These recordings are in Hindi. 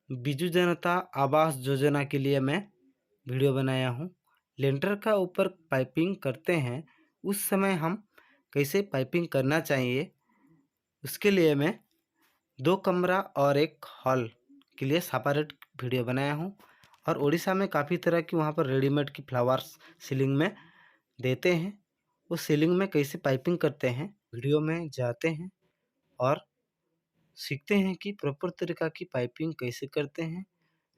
बीजू जनता आवास योजना के लिए मैं वीडियो बनाया हूँ। लेंटर का ऊपर पाइपिंग करते हैं, उस समय हम कैसे पाइपिंग करना चाहिए, उसके लिए मैं 2 कमरा और 1 हॉल के लिए सेपरेट वीडियो बनाया हूँ। और उड़ीसा में काफ़ी तरह की वहाँ पर रेडीमेड की फ्लावर्स सीलिंग में देते हैं। उस सीलिंग में कैसे पाइपिंग करते हैं, वीडियो में जाते हैं और सीखते हैं कि प्रॉपर तरीका की पाइपिंग कैसे करते हैं।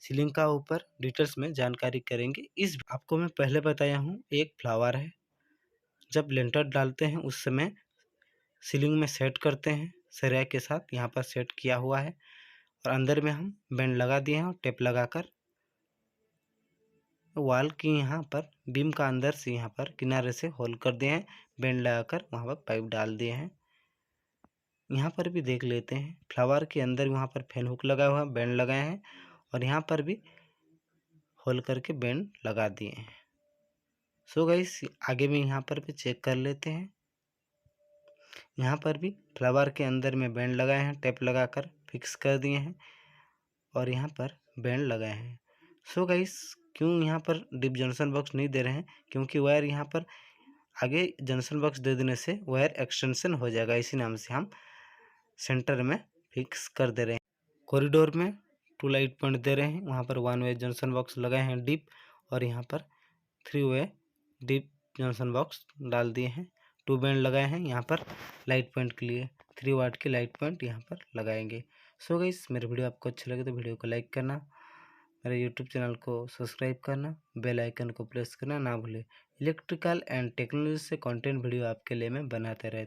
सीलिंग का ऊपर डिटेल्स में जानकारी करेंगे। इस आपको मैं पहले बताया हूँ, एक फ्लावर है। जब लेंटर डालते हैं उस समय सीलिंग में सेट करते हैं सरिया के साथ, यहाँ पर सेट किया हुआ है। और अंदर में हम बैंड लगा दिए हैं टेप लगाकर। वॉल की यहाँ पर बीम का अंदर से यहाँ पर किनारे से होल कर दिए हैं, बैंड लगाकर वहाँ पर पाइप डाल दिए हैं। यहाँ पर भी देख लेते हैं, फ्लावर के अंदर वहाँ पर फैन हुक लगा हुआ है, बैंड लगाए हैं और यहाँ पर भी होल करके बैंड लगा दिए हैं। सो गाइस आगे में यहाँ पर भी चेक कर लेते हैं। यहाँ पर भी फ्लावर के अंदर में बैंड लगाए हैं, टेप लगाकर फिक्स कर दिए हैं और यहाँ पर बैंड लगाए हैं। सो गाइस क्यों यहाँ पर डिप जंक्शन बॉक्स नहीं दे रहे हैं, क्योंकि वायर यहाँ पर आगे जंक्शन बॉक्स दे देने से वायर एक्सटेंशन हो जाएगा, इसी नाम से हम सेंटर में फिक्स कर दे रहे हैं। कॉरिडोर में 2 लाइट पॉइंट दे रहे हैं, वहाँ पर 1 वे जंक्शन बॉक्स लगाए हैं डीप, और यहाँ पर 3 वे डीप जंक्शन बॉक्स डाल दिए हैं। 2 बैंड लगाए हैं यहाँ पर लाइट पॉइंट के लिए, 3 वाट की लाइट पॉइंट यहाँ पर लगाएंगे। सो गाइस मेरे वीडियो आपको अच्छा लगे तो वीडियो को लाइक करना, मेरे यूट्यूब चैनल को सब्सक्राइब करना, बेल आइकन को प्रेस करना ना भूलें। इलेक्ट्रिकल एंड टेक्नोलॉजी से कंटेंट वीडियो आपके लिए मैं बनाते रहता हूँ।